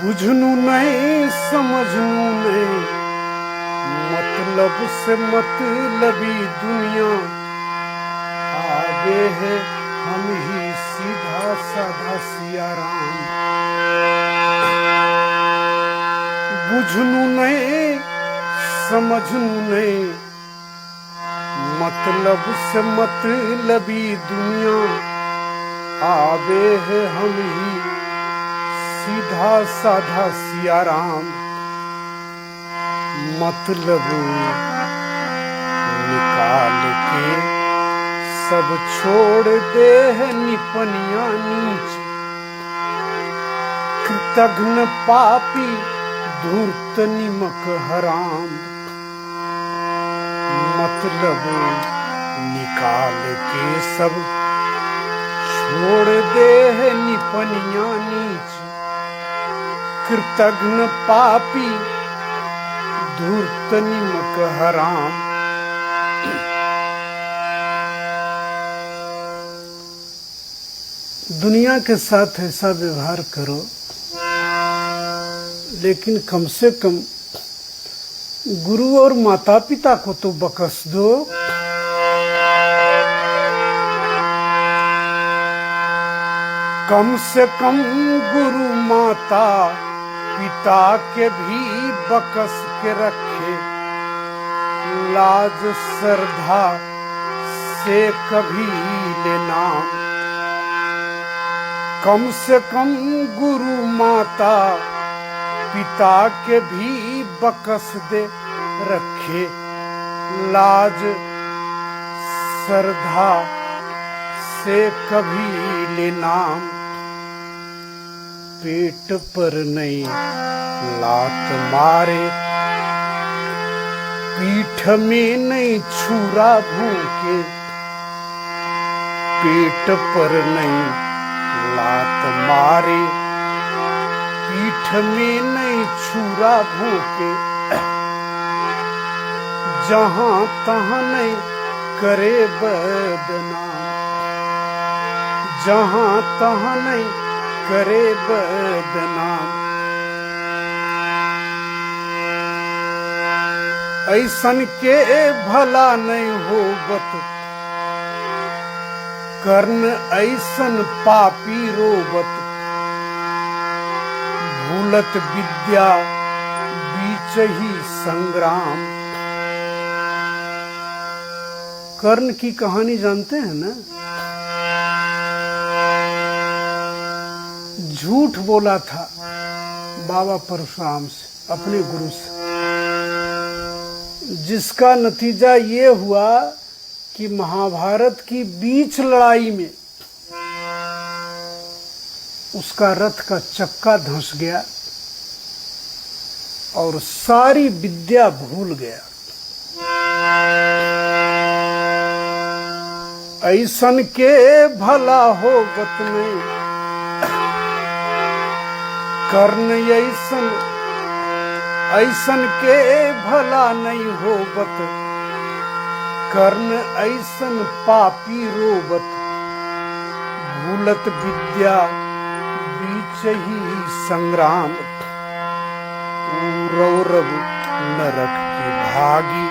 बुझनू नहीं समझनू नहीं, मतलब से मतलबी दुनिया आगे है हम ही सीधा साधा सियाराम। बुझनू नहीं समझनू नहीं, मतलब से मतलबी दुनिया आगे है हम ही सीधा साधा सियाराम। मतलब निकाल के सब छोड़ दे है निपनिया नीच, कृतघ्न पापी धूर्त निमक हराम। मतलब निकाल के सब छोड़ दे है निपनिया नीच, कृतघ्न पापी धूर्त निमक हराम। दुनिया के साथ ऐसा व्यवहार करो, लेकिन कम से कम गुरु और माता पिता को तो बख्श दो। कम से कम गुरु माता पिता के भी बख्श के रखे, लाज श्रद्धा से कभी ले नाम। कम से कम गुरु माता पिता के भी बख्श दे रखे, लाज श्रद्धा से कभी ले नाम। पेट पर नहीं लात मारे, पीठ में नहीं छुरा भूके। पेट पर नहीं लात मारे, पीठ में नहीं छुरा भूके। जहां तहां नहीं करे बदनाम, जहां तहां नहीं करे बदनाम। ऐसन के भला नहीं होवत, कर्ण ऐसन पापी रोवत। भूलत विद्या बीच ही संग्राम। कर्ण की कहानी जानते हैं ना? झूठ बोला था बाबा परशुराम से, अपने गुरु से, जिसका नतीजा ये हुआ कि महाभारत की बीच लड़ाई में उसका रथ का चक्का धंस गया और सारी विद्या भूल गया। ऐसन के भला होवत नहीं, कर्ण ऐसन ऐसन के भला नहीं होवत। कर्ण ऐसन पापी रोवत। भूलत विद्या बीच ही संग्राम। रौरव नरक की भागी,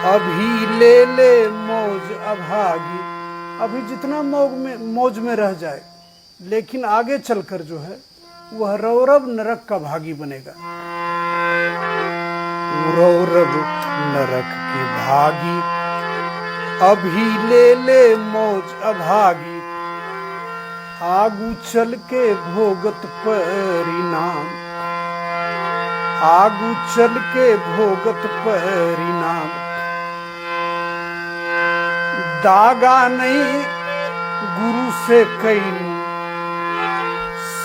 अभी ले ले मौज अभागी। अभी जितना मौज में रह जाए, लेकिन आगे चलकर जो है वह रौरव नरक का भागी बनेगा। रौरव नरक की भागी, अभी ले ले मौज अभागी। आगू चल के भोगत परिणाम, आगू चल के भोगत परिणाम। दागा नहीं गुरु से कैनी,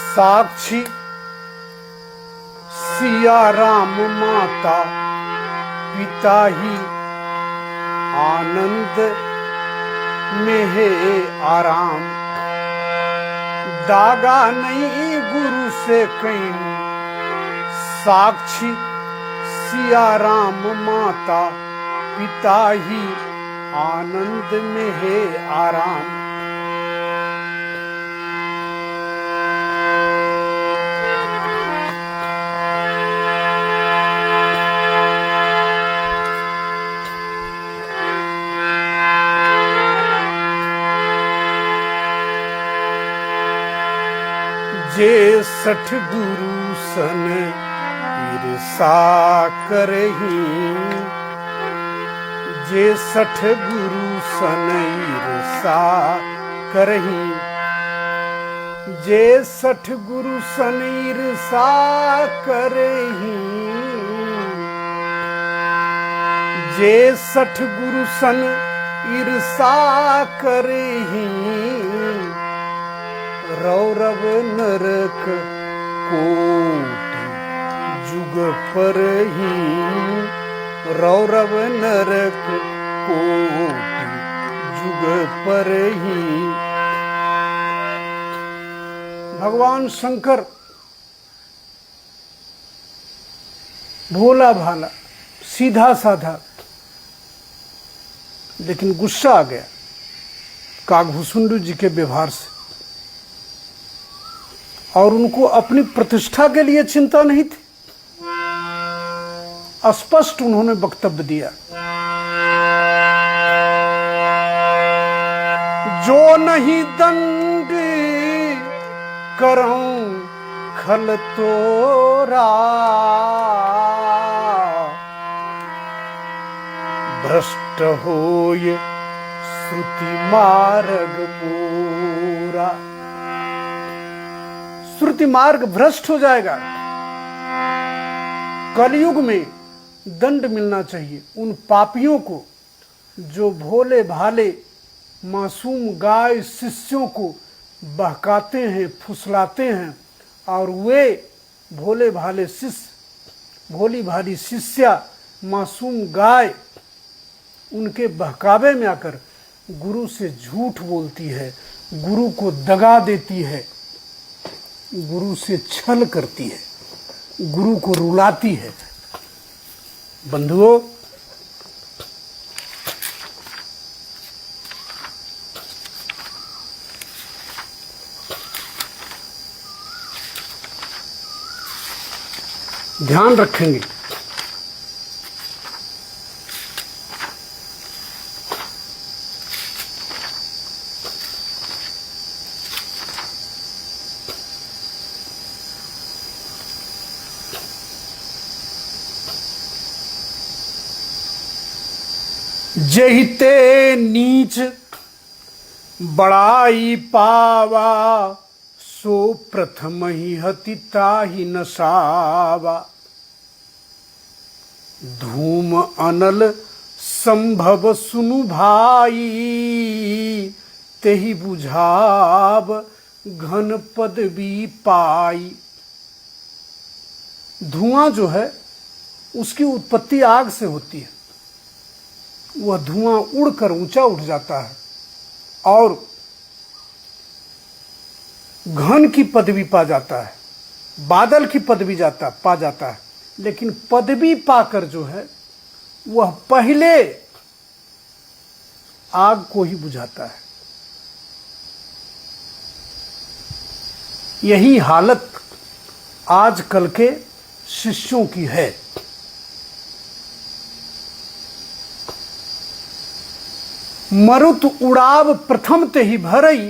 साक्षी सिया राम माता पिता ही आनंद में है आराम। दागा नहीं गुरु से कहीं साक्षी सिया राम माता पिता ही आनंद में है आराम। जे सठ गुरु सन ईर्षा करही, जे सठ गुरु सन ईर्षा करही, जे सठ गुरु सन ईर्षा करही, जे सठ गुरु सन ईर्षा करही, रौरव नरक कोटि जुग पर ही, रौरव नरक कोटि जुग पर ही। भगवान शंकर भोला भाला सीधा साधा, लेकिन गुस्सा आ गया काकभूषुंड जी के व्यवहार से, और उनको अपनी प्रतिष्ठा के लिए चिंता नहीं थी। स्पष्ट उन्होंने वक्तव्य दिया, जो नहीं दंड करऊं खल तोरा, भ्रष्ट होय श्रुति मार्ग पूरा। श्रुति मार्ग भ्रष्ट हो जाएगा। कलयुग में दंड मिलना चाहिए उन पापियों को जो भोले भाले मासूम गाय शिष्यों को बहकाते हैं, फुसलाते हैं, और वे भोले भाले शिष्य, भोली भाली शिष्या, मासूम गाय उनके बहकावे में आकर गुरु से झूठ बोलती है, गुरु को दगा देती है, गुरु से छल करती है, गुरु को रुलाती है। बंधुओं, ध्यान रखेंगे जहिते नीच बड़ाई पावा, सो प्रथम ही हति ताहि नसावा। धूम अनल संभव सुनु भाई, तेहि बुझाव घन पदवी पाई। धुआं जो है उसकी उत्पत्ति आग से होती है। वह धुआं उड़कर ऊंचा उठ जाता है और घन की पदवी पा जाता है, बादल की पदवी पा जाता है। लेकिन पदवी पाकर जो है वह पहले आग को ही बुझाता है। यही हालत आजकल के शिष्यों की है। मरुत उड़ाव प्रथम ते ही भरई,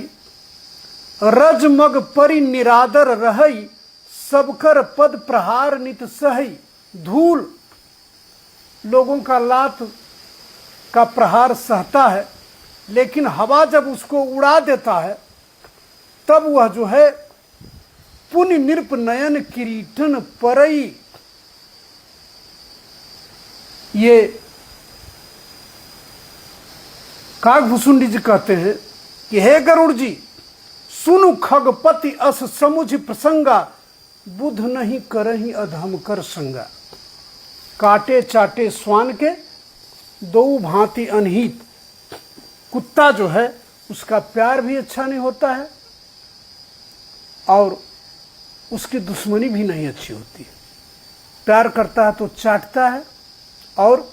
रजमग परि निरादर रहई, सबकर पद प्रहार नित सहई। धूल लोगों का लात का प्रहार सहता है, लेकिन हवा जब उसको उड़ा देता है तब वह जो है पुनि निरप नयन किरीटन परई। ये काकभूषुंड जी कहते हैं कि हे गरुड़ जी, सुनु खगपति अस समुझ प्रसंगा, बुध नहीं करही अधम कर संगा। काटे चाटे स्वान के दो भांति अनहित। कुत्ता जो है उसका प्यार भी अच्छा नहीं होता है और उसकी दुश्मनी भी नहीं अच्छी होती है। प्यार करता है तो चाटता है और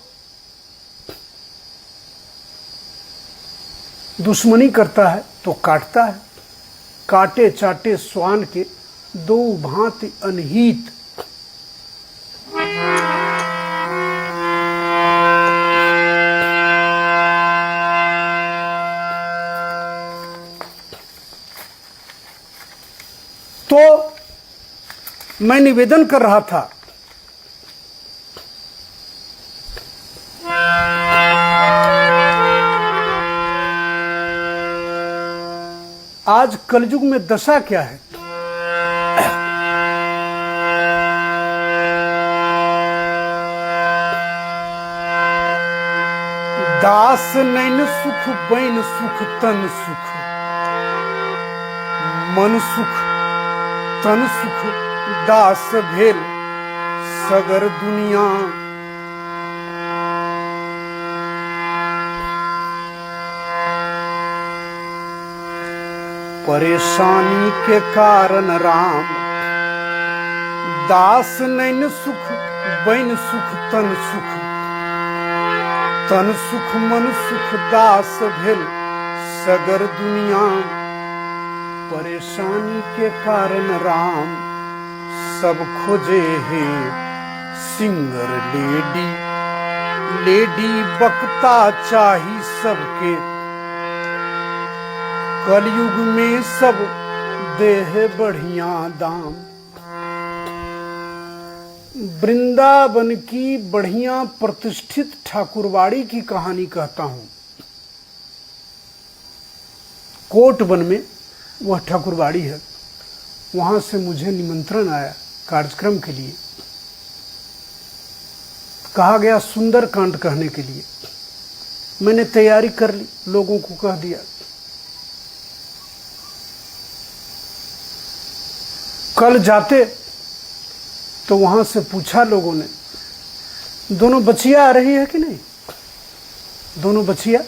दुश्मनी करता है तो काटता है। काटे चाटे स्वान के दो भांति अनहित। तो मैं निवेदन कर रहा था आज कलयुग में दशा क्या है। दास नैन सुख बैन सुख तन सुख। मन सुख तन सुख दास भेल सगर दुनिया। परेशानी के कारण राम दास नैन सुख बैन सुख तन सुख। तन सुख मन सुख दास भेल सगर दुनिया। परेशानी के कारण राम सब खोजे है सिंगर लेडी। लेडी बकता चाही सबके कलयुग में सब देह बढ़िया दाम। वृंदावन की बढ़िया प्रतिष्ठित ठाकुरवाड़ी की कहानी कहता हूं। कोटवन में वह ठाकुरवाड़ी है। वहां से मुझे निमंत्रण आया कार्यक्रम के लिए। कहा गया सुंदर कांड कहने के लिए। मैंने तैयारी कर ली, लोगों को कह दिया। कल जाते तो वहां से पूछा लोगों ने, दोनों बच्चियां आ रही है कि नहीं। दोनों बच्चियां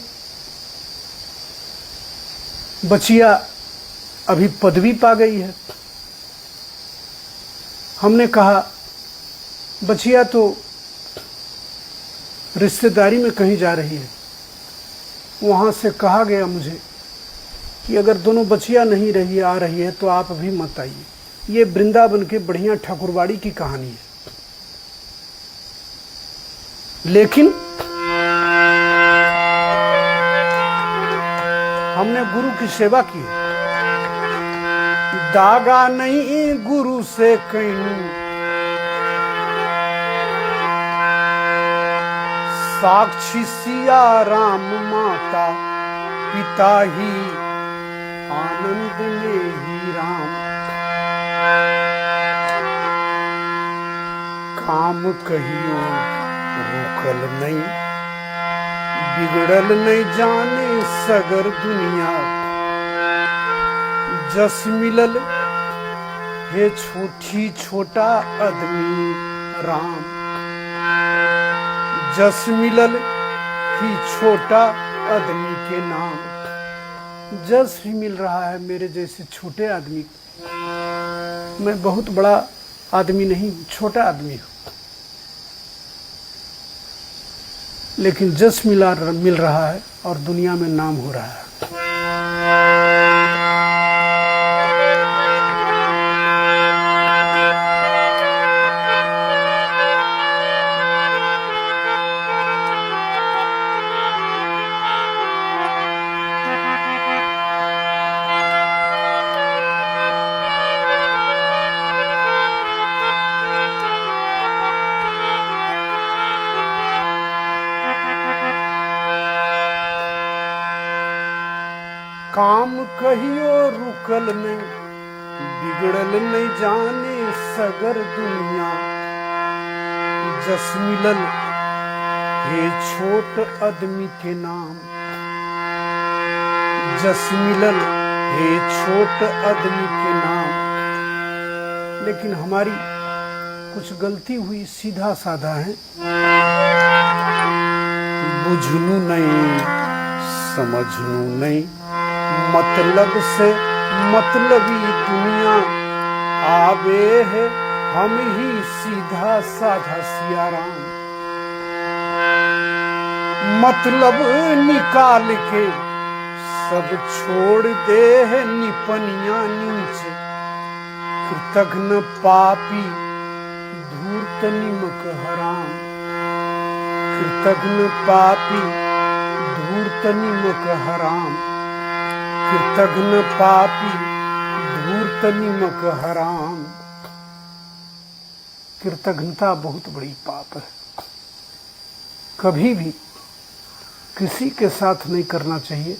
अभी पदवी पा गई है। हमने कहा बच्चियां तो रिश्तेदारी में कहीं जा रही है। वहां से कहा गया मुझे कि अगर दोनों बच्चियां नहीं रही आ रही है तो आप अभी मत आइए। ये वृंदावन के बढ़िया ठाकुरवाड़ी की कहानी है। लेकिन हमने गुरु की सेवा की। दागा नहीं गुरु से कहीं साक्षी सिया राम माता पिता ही आनंद में ही राम। काम कहियो रुकल नहीं बिगड़ल नहीं जाने सगर दुनिया। जस मिलल हे छोटी छोटा आदमी राम। जस मिलल ही छोटा आदमी के नाम। जस ही मिल रहा है मेरे जैसे छोटे आदमी को। मैं बहुत बड़ा आदमी नहीं, छोटा आदमी हूं, लेकिन जस मिल रहा है और दुनिया में नाम हो रहा है। काम कहियो रुकल नहीं बिगड़ल नहीं जाने सगर दुनिया। जस मिलल हे छोट आदमी के नाम। जस मिलल हे छोट आदमी के नाम। लेकिन हमारी कुछ गलती हुई, सीधा साधा है। बुझनू नहीं, समझनू नहीं, मतलब से मतलबी दुनिया आवे है, हम ही सीधा साधा सियाराम। मतलब निकाल के सब छोड़ दे है निपनिया नीचे, कृतघ्न पापी धूर्त निमक हराम। कृतघ्न पापी धूर्त निमक हराम। कृतघ्न पापी धूर्त निमक हराम। कृतघ्नता बहुत बड़ी पाप है, कभी भी किसी के साथ नहीं करना चाहिए,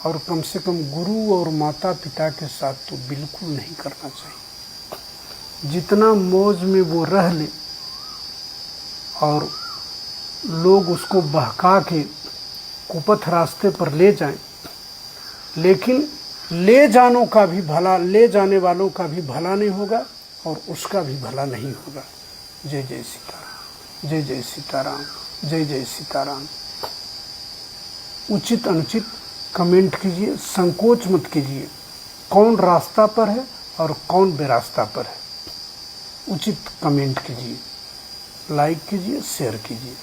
और कम से कम गुरु और माता पिता के साथ तो बिल्कुल नहीं करना चाहिए। जितना मौज में वो रह ले और लोग उसको बहका के कुपथ रास्ते पर ले जाएं, लेकिन ले जाने वालों का भी भला नहीं होगा और उसका भी भला नहीं होगा। जय जय सीताराम, जय जय सीताराम, जय जय सीताराम। उचित अनुचित कमेंट कीजिए, संकोच मत कीजिए। कौन रास्ता पर है और कौन बेरास्ता पर है, उचित कमेंट कीजिए, लाइक कीजिए, शेयर कीजिए।